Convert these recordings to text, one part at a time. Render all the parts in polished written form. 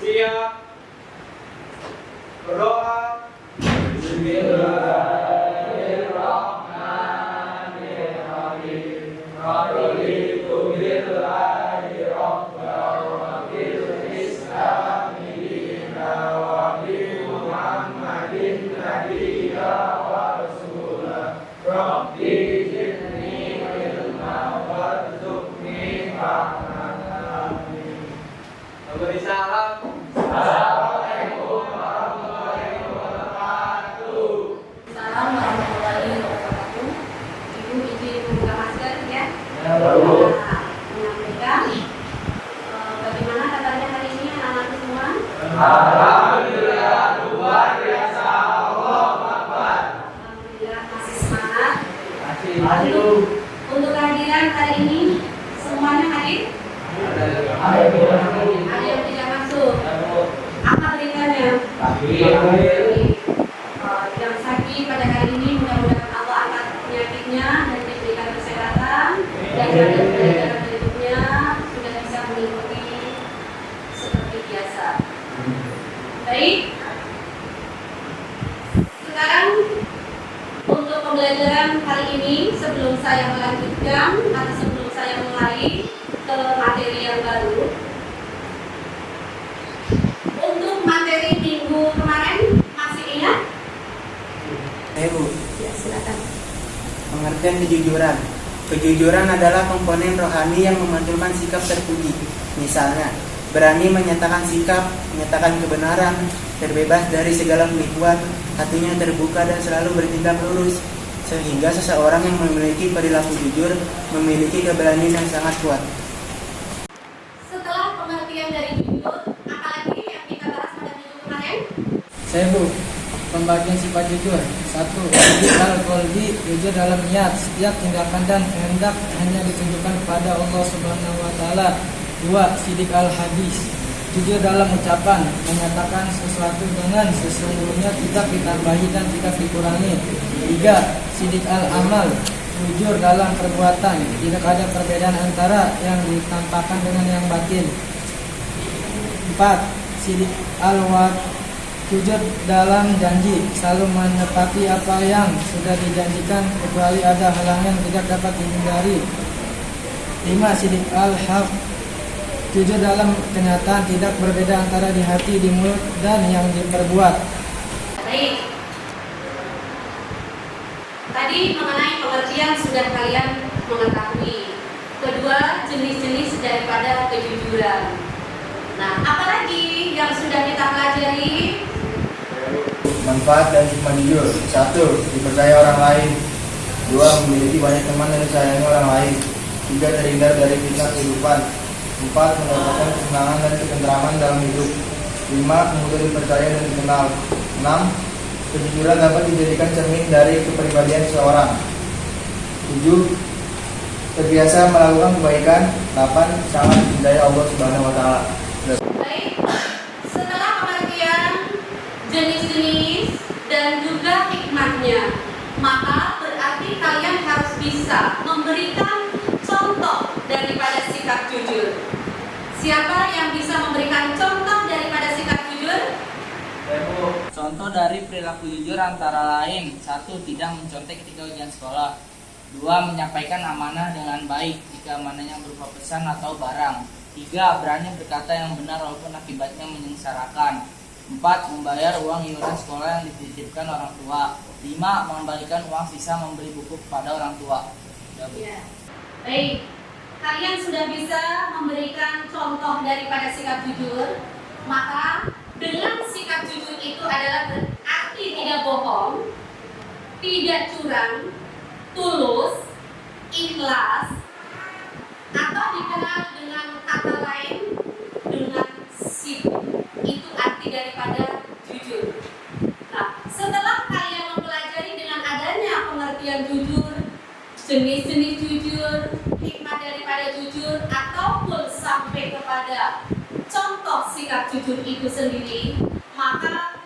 Siap. Berdoa. Beri salam. Salam warahmatullahi wabarakatuh. Ibu izin membuka masker ya. Menyampaikan bagaimana katanya hari ini anak-anak semua? Alhamdulillah luar biasa. Allahu Akbar. Alhamdulillah masih semangat. Masih. Untuk kehadiran hari ini semuanya hadir? Ada yang tidak masuk? Apa beritanya? Yang sakit pada hari ini mudah-mudahan Allah angkat penyakitnya dan diberikan kesehatan dan pelajaran berikutnya sudah bisa mengikuti seperti biasa. Baik. Sekarang untuk pembelajaran hari ini sebelum saya melanjutkan atau sebelum saya mulai ke materi yang baru, untuk materi minggu kemarin masih ingat? Bu, Ya, silakan. pengertian kejujuran. Kejujuran adalah komponen rohani yang memunculkan sikap terpuji. Misalnya, berani menyatakan sikap, menyatakan kebenaran, terbebas dari segala penipuan, hatinya terbuka dan selalu bertindak lurus. Sehingga seseorang yang memiliki perilaku jujur memiliki keberanian yang sangat kuat. Setelah pengertian dari jujur, apalagi yang kita bahas pada minggu kemarin? Saya Bu, pembagian sifat jujur. 1. Sidik al-qalbi, jujur dalam niat. Setiap tindakan dan kehendak hanya ditujukan kepada Allah Subhanahu wa taala. 2. Sidik al-hadis, jujur dalam ucapan, menyatakan sesuatu dengan sesungguhnya, tidak ditambahi dan tidak dikurangi. 3. Sidik al-amal, jujur dalam perbuatan, tidak ada perbedaan antara yang ditampakkan dengan yang batin. 4. Sidik al-wa'd, jujur dalam janji, selalu menepati apa yang sudah dijanjikan kecuali ada halangan yang tidak dapat dihindari. 5. Sidik al-haq, jujur dalam kenyataan, tidak berbeda antara di hati, di mulut, dan yang diperbuat. Baik. Tadi mengenai pengertian sudah kalian mengetahui. Kedua, jenis-jenis daripada kejujuran. Nah, apalagi yang sudah kita pelajari? Manfaat dan hikmah jujur. 1. Dipercaya orang lain. 2. Memiliki banyak teman dan disayangi orang lain. 3. Terhindar dari fitnah kehidupan. 4. Mendapatkan kesenangan dan ketentraman dalam hidup. 5. Mudah dipercaya dan dikenal. 6. Kejujuran dapat dijadikan cermin dari kepribadian seseorang. 7. Terbiasa melakukan kebaikan. 8. Sangat mencintai Allah Subhanahu wa taala. Baik. Setelah pengertian jenis-jenis dan juga hikmahnya, maka berarti kalian harus bisa memberikan contoh daripada sikap jujur. Siapa yang bisa memberikan contoh daripada sikap jujur? Contoh dari perilaku jujur antara lain: 1. Tidak mencontek ketika ujian sekolah. 2. Menyampaikan amanah dengan baik jika amanahnya berupa pesan atau barang. 3. Berani berkata yang benar walaupun akibatnya menyengsarakan. 4. Membayar uang iuran sekolah yang dititipkan orang tua. 5. Mengembalikan uang sisa membeli buku kepada orang tua. Ya. Baik. Kalian sudah bisa memberikan contoh daripada sikap jujur, maka dengan sikap jujur itu adalah berarti tidak bohong, tidak curang, tulus, ikhlas, atau dikenal dengan kata lain dengan sifat. Itu arti daripada jujur. Nah, setelah kalian mempelajari dengan adanya pengertian jujur, jenis-jenis jujur, hikmah daripada jujur, ataupun sampai kepada contoh sikap jujur itu sendiri, maka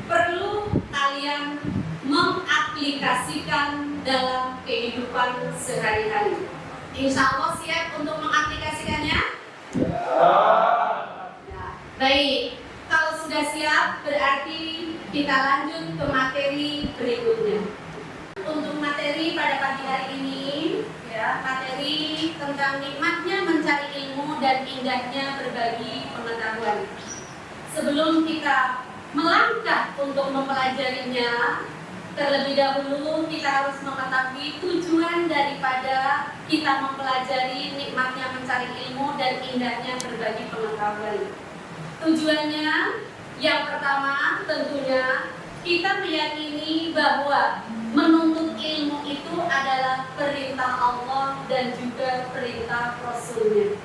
perlu kalian mengaplikasikan dalam kehidupan kehidupan sehari-hari. Insya Allah siap untuk mengaplikasikannya? Ya. Baik, kalau sudah siap berarti kita lanjut ke materi berikutnya. Untuk materi pada pagi hari ini, ya, materi tentang nikmatnya mencari ilmu dan indahnya berbagi pengetahuan. Sebelum kita melangkah untuk mempelajarinya, terlebih dahulu kita harus mengetahui tujuan daripada kita mempelajari nikmatnya mencari ilmu dan indahnya berbagi pengetahuan. Tujuannya yang pertama tentunya kita meyakini bahwa menuntut ilmu itu adalah perintah Allah dan juga perintah Rasul-Nya.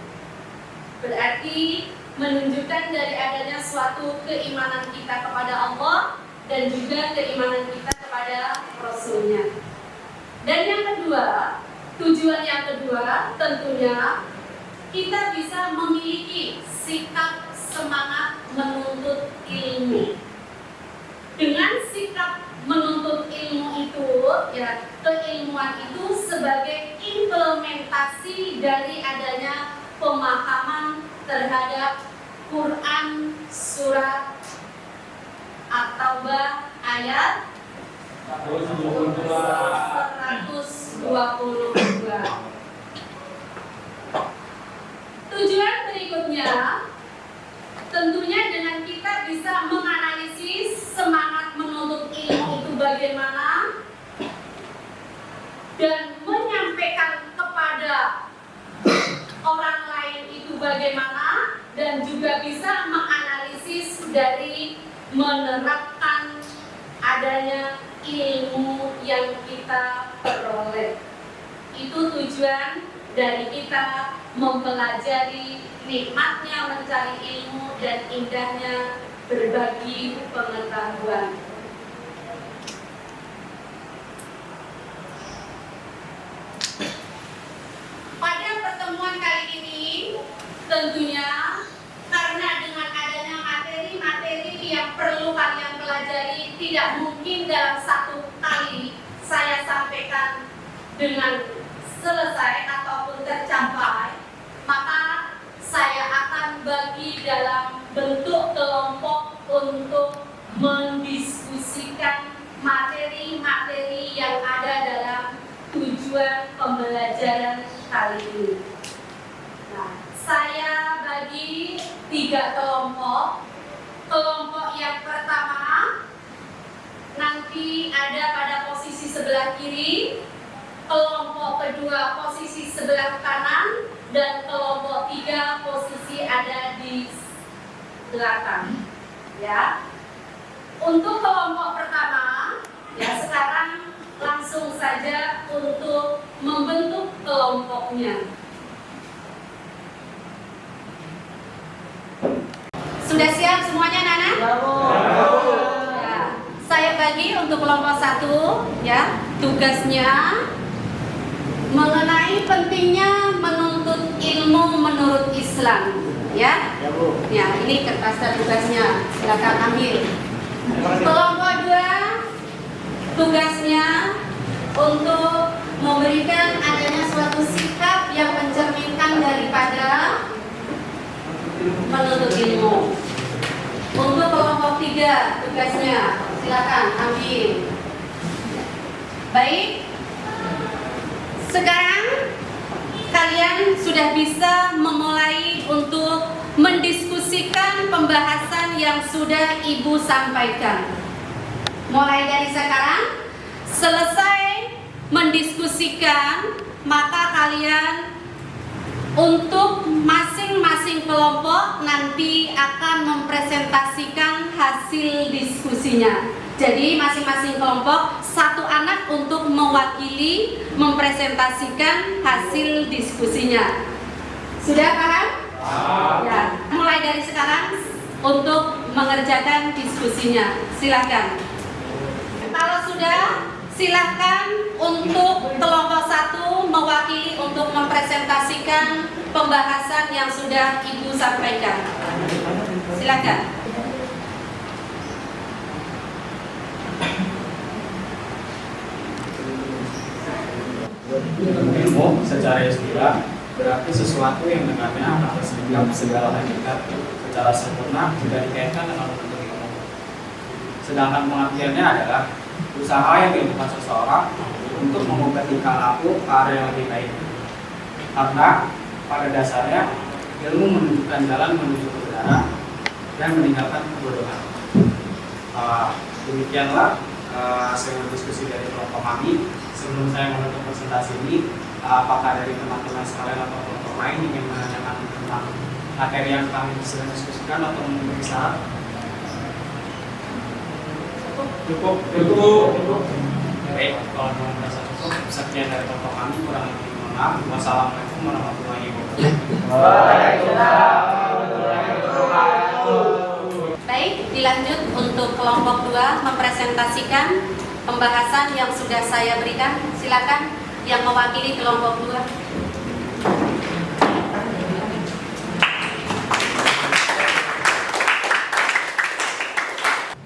Berarti menunjukkan dari adanya suatu keimanan kita kepada Allah dan juga keimanan kita kepada Rasul-Nya. Dan yang kedua, tujuan yang kedua tentunya kita bisa memiliki sikap semangat menuntut ilmu. Dengan sikap menuntut ilmu itu, ya, keilmuan itu sebagai implementasi dari adanya pemahaman terhadap Quran surat At-Taubah ayat 122. Tujuan berikutnya tentunya dengan kita bisa menganalisis semangat menuntut ilmu itu bagaimana dan menyampaikan kepada orang lain itu bagaimana, dan juga bisa menganalisis dari menerapkan adanya ilmu yang kita peroleh. Itu tujuan dari kita mempelajari nikmatnya mencari ilmu dan indahnya berbagi pengetahuan. Pada pertemuan kali ini tentunya karena dengan adanya materi-materi yang perlu kalian pelajari, tidak mungkin dalam satu kali saya sampaikan dengan selesai ataupun tercapai, maka saya akan bagi dalam bentuk kelompok untuk mendiskusikan materi-materi yang ada dalam tujuan pembelajaran kali ini. Nah, saya bagi 3 kelompok. Kelompok yang pertama nanti ada pada posisi sebelah kiri, kelompok kedua posisi sebelah kanan, dan kelompok 3 posisi ada di belakang. Ya. Untuk kelompok pertama, ya, sekarang langsung saja untuk membentuk kelompoknya. Sudah siap semuanya, Nana? Ya. Saya bagi untuk kelompok 1, ya, tugasnya mengenai pentingnya menuntut ilmu menurut Islam, ya. Ya, ini kertas dan tugasnya, silakan ambil. Kelompok 2, tugasnya untuk memberikan adanya suatu sikap yang mencerminkan daripada menuntut ilmu. Untuk kelompok 3, tugasnya silakan ambil. Baik. Sekarang kalian sudah bisa memulai untuk mendiskusikan pembahasan yang sudah Ibu sampaikan. Mulai dari sekarang, selesai mendiskusikan, maka kalian untuk masing-masing kelompok nanti akan mempresentasikan hasil diskusinya. Jadi masing-masing kelompok 1 anak untuk mewakili mempresentasikan hasil diskusinya. Sudah paham? Ya, mulai dari sekarang untuk mengerjakan diskusinya. Silakan. Kalau sudah, silakan untuk kelompok 1 mewakili untuk mempresentasikan pembahasan yang sudah Ibu sampaikan. Silakan. Ilmu secara istilah berarti sesuatu yang dengannya atas segala hakikat secara sempurna tidak dikaitkan dengan bentuk ilmu. Sedangkan pengertiannya adalah usaha yang dilakukan seseorang untuk mengubah tingkah laku ke arah yang lebih baik. Karena pada dasarnya ilmu menunjukkan jalan menuju kebenaran dan meninggalkan kebodohan. Demikianlah hasil diskusi dari kelompok kami. Sebelum saya menutup presentasi ini, apakah dari teman-teman sekalian atau kelompok lain ingin menanyakan tentang materi yang kami sedang diskusikan atau memberi saran? Cukup. Baik, kalau memang merasa cukup, sekian dari kelompok kami. Kurang lebih mohon maaf. Wassalamualaikum warahmatullahi wabarakatuh. Baik, dilanjut untuk kelompok 2 mempresentasikan pembahasan yang sudah saya berikan. Silakan yang mewakili kelompok 2.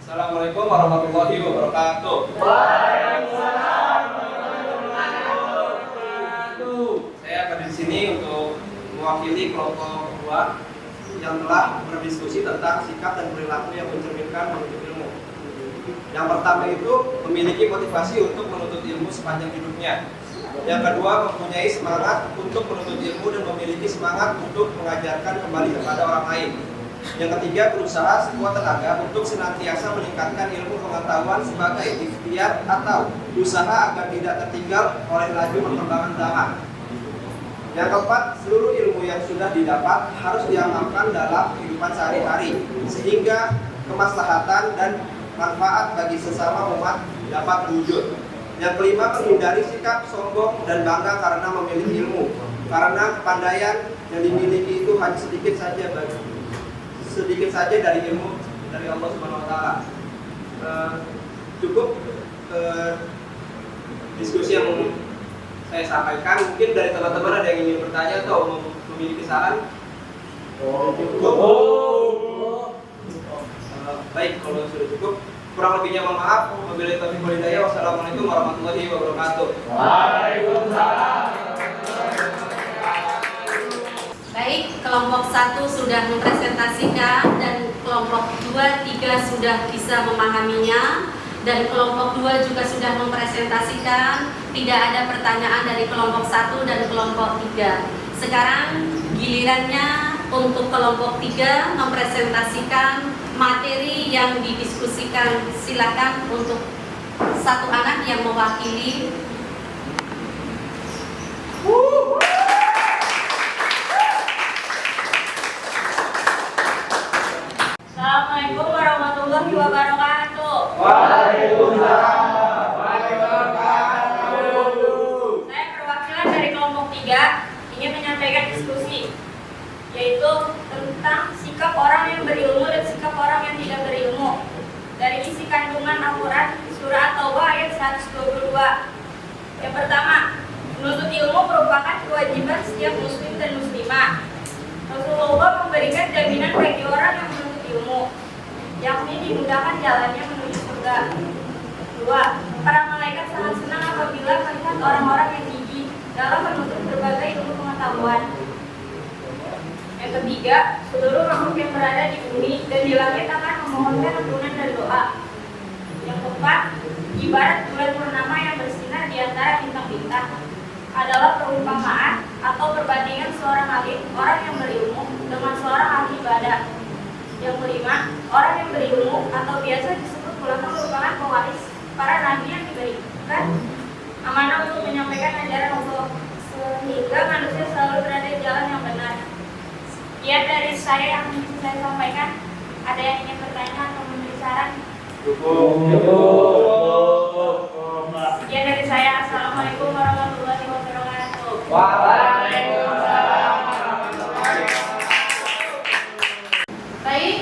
Assalamualaikum warahmatullahi wabarakatuh. Saya pada di sini untuk mewakili kelompok 2 yang telah berdiskusi tentang sikap dan perilaku yang mencerminkan menuntut ilmu. Yang pertama itu memiliki motivasi untuk menuntut ilmu sepanjang hidupnya. Yang kedua mempunyai semangat untuk menuntut ilmu dan memiliki semangat untuk mengajarkan kembali kepada orang lain. Yang ketiga berusaha sekuat tenaga untuk senantiasa meningkatkan ilmu pengetahuan sebagai ikhtiar atau usaha agar tidak tertinggal oleh laju perkembangan zaman. Yang keempat, seluruh ilmu yang sudah didapat harus diamalkan dalam kehidupan sehari-hari sehingga kemaslahatan dan manfaat bagi sesama umat dapat terwujud. Yang kelima, menghindari sikap sombong dan bangga karena memiliki ilmu, karena kepandaian yang dimiliki itu hanya sedikit saja dari ilmu dari Allah Subhanahu Wa Taala. Cukup diskusi yang saya sampaikan. Mungkin dari teman-teman ada yang ingin bertanya atau memiliki saran? Baik, kalau sudah cukup, kurang lebihnya mohon maaf. Wabillahi taufiq wal hidayah. Wassalamualaikum warahmatullahi wabarakatuh. Waalaikumsalam. Baik, kelompok 1 sudah mempresentasikan dan kelompok 2, 3 sudah bisa memahaminya dan kelompok 2 juga sudah mempresentasikan. Tidak ada pertanyaan dari kelompok 1 dan kelompok 3. Sekarang gilirannya untuk kelompok 3 mempresentasikan materi yang didiskusikan. Silakan untuk satu anak yang mewakili. Assalamualaikum warahmatullahi wabarakatuh. Waalaikumsalam. Saya perwakilan dari kelompok 3 ingin menyampaikan diskusi, yaitu tentang sikap orang yang berilmu dan sikap orang yang tidak berilmu. Dari isi kandungan Al-Quran surah At-Taubah ayat 122. Yang pertama, menuntut ilmu merupakan kewajiban setiap muslim dan muslimah. Rasulullah memberikan jaminan bagi orang yang menuntut ilmu, yakni dimudahkan jalannya menuju surga. 2. Para malaikat sangat senang apabila melihat orang-orang yang gigih dalam menuntut berbagai ilmu pengetahuan. Yang ketiga, seluruh makhluk yang berada di bumi dan di langit akan memohonkan ampunan dan doa. Yang keempat, ibarat bulan purnama yang bersinar di antara bintang-bintang adalah perumpamaan atau perbandingan seorang alim, orang yang berilmu, dengan seorang ahli ibadah. Yang kelima, orang yang berilmu atau biasa disebut ulama merupakan pewaris para nabi yang diberikan amanah untuk menyampaikan ajaran Allah sehingga manusia selalu berada di jalan yang benar. Sekian dari saya yang ingin saya sampaikan. Ada yang ingin bertanya atau memberi saran? Sekian dari saya. Assalamualaikum warahmatullahi wabarakatuh. Waalaikumsalam warahmatullahi wabarakatuh. Baik,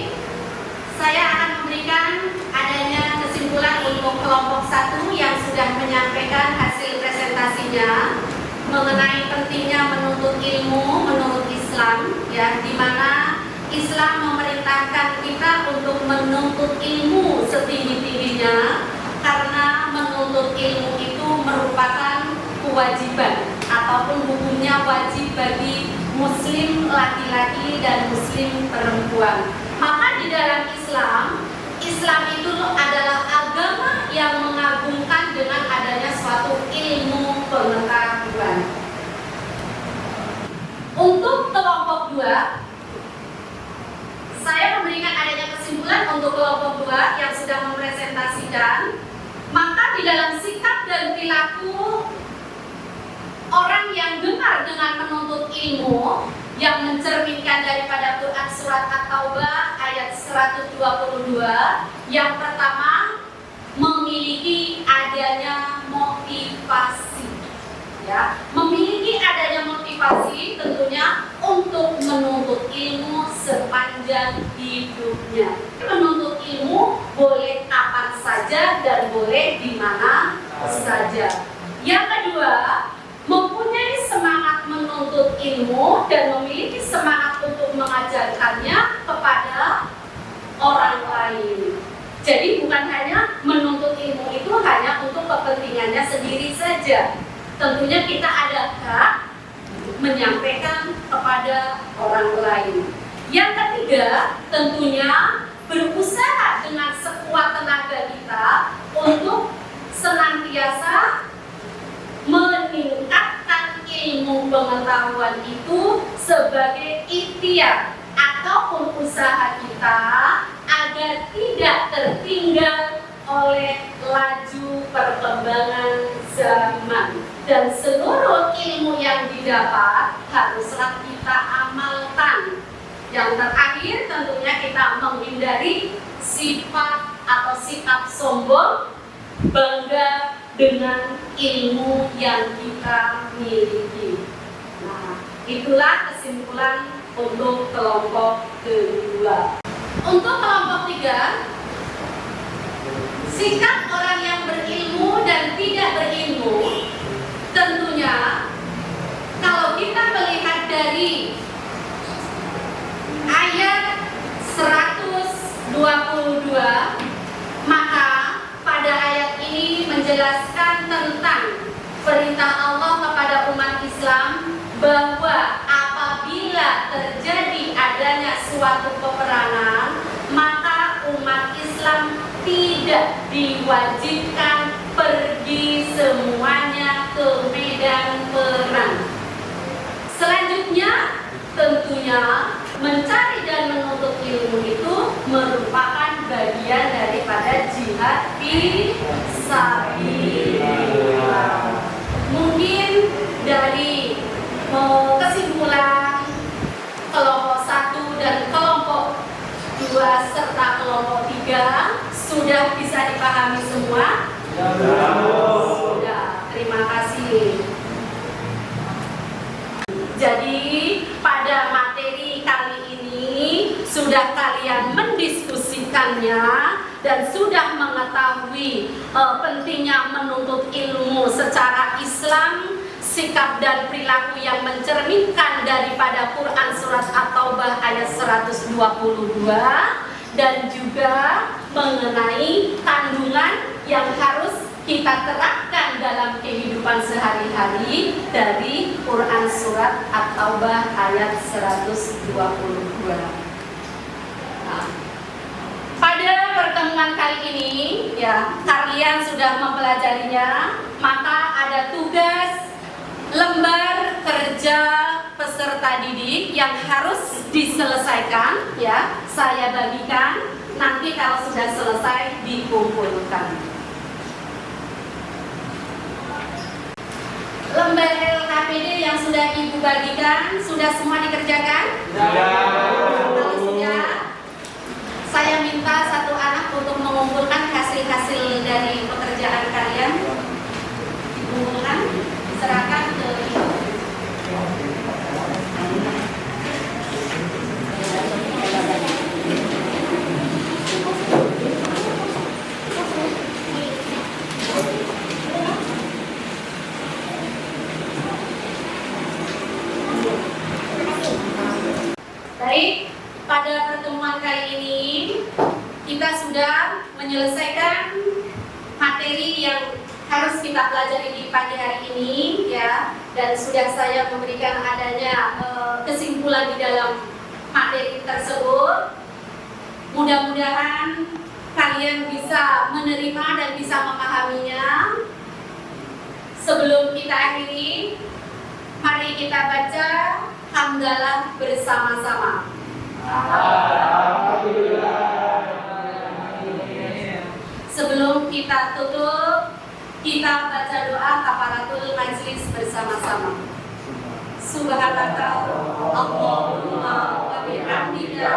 saya akan memberikan adanya kesimpulan untuk kelompok 1 yang sudah menyampaikan hasil presentasinya mengenai pentingnya menuntut ilmu menurut Islam, ya, di mana Islam memerintahkan kita untuk menuntut ilmu setinggi-tingginya karena menuntut ilmu itu merupakan kewajiban ataupun hukumnya wajib bagi muslim laki-laki dan muslim perempuan. Maka di dalam Islam itu adalah agama yang mengagungkan dengan adanya suatu ilmu pengetahuan. Untuk kelompok 2, saya memberikan adanya kesimpulan untuk kelompok 2 yang sudah mempresentasikan. Maka di dalam sikap dan perilaku orang yang gemar dengan menuntut ilmu yang mencerminkan daripada Quran surat At-Taubah ayat 122, yang pertama memiliki adanya motivasi, ya, memiliki adanya motivasi tentunya untuk menuntut ilmu sepanjang hidupnya. Menuntut ilmu boleh kapan saja dan boleh di mana saja. Yang kedua, mempunyai semangat menuntut ilmu dan memiliki semangat untuk mengajarkannya kepada orang lain. Jadi bukan hanya menuntut ilmu itu hanya untuk kepentingannya sendiri saja. Tentunya kita ada hak menyampaikan kepada orang lain. Yang ketiga, tentunya berusaha dengan sekuat tenaga kita untuk senantiasa meningkatkan ilmu pengetahuan itu sebagai ikhtiar ataupun usaha kita agar tidak tertinggal oleh laju perkembangan zaman, dan seluruh ilmu yang didapat haruslah kita amalkan. Yang terakhir tentunya kita menghindari sifat atau sikap sombong, bangga dengan ilmu yang kita miliki. Nah, itulah kesimpulan untuk kelompok kedua. Untuk kelompok 3, sikap orang yang berilmu dan tidak berilmu, tentunya kalau kita melihat dari ayat 122, maka pada ayat ini menjelaskan tentang perintah Allah kepada umat Islam bahwa apabila terjadi adanya suatu peperangan, maka umat Islam tidak diwajibkan pergi semuanya ke medan perang. Selanjutnya, tentunya mencari dan menuntut ilmu itu merupakan bagian daripada jihad fi sabilillah. Mungkin dari kesimpulan kelompok 1 dan kelompok 2 serta kelompok 3 sudah bisa dipahami semua? Sudah, terima kasih. Jadi pada materi kali ini sudah kalian mendiskusikannya dan sudah mengetahui pentingnya menuntut ilmu secara Islam, sikap dan perilaku yang mencerminkan daripada Quran surat At-Taubah ayat 122, dan juga mengenai kandungan yang harus kita terapkan dalam kehidupan sehari-hari dari Quran surat At-Taubah ayat 122. Nah, pada pertemuan kali ini ya, kalian sudah mempelajarinya, maka ada tugas lembar kerja peserta didik yang harus diselesaikan ya. Saya bagikan, nanti kalau sudah selesai dikumpulkan. Lembar LKPD yang sudah Ibu bagikan, sudah semua dikerjakan? Kalau sudah, saya minta satu anak untuk mengumpulkan hasil-hasil dari pekerjaan kalian. Dikumpulkan, serahkan ke Ibu. Baik, pada pertemuan kali ini kita sudah menyelesaikan materi yang harus kita pelajari di pagi hari ini ya, dan sudah saya memberikan adanya kesimpulan di dalam materi tersebut. Mudah-mudahan kalian bisa menerima dan bisa memahaminya. Sebelum kita akhiri, mari kita baca hamdalah bersama-sama. Sebelum kita tutup, kita baca doa kafaratul majlis bersama-sama. Subhanaka Allahumma wa bihamdika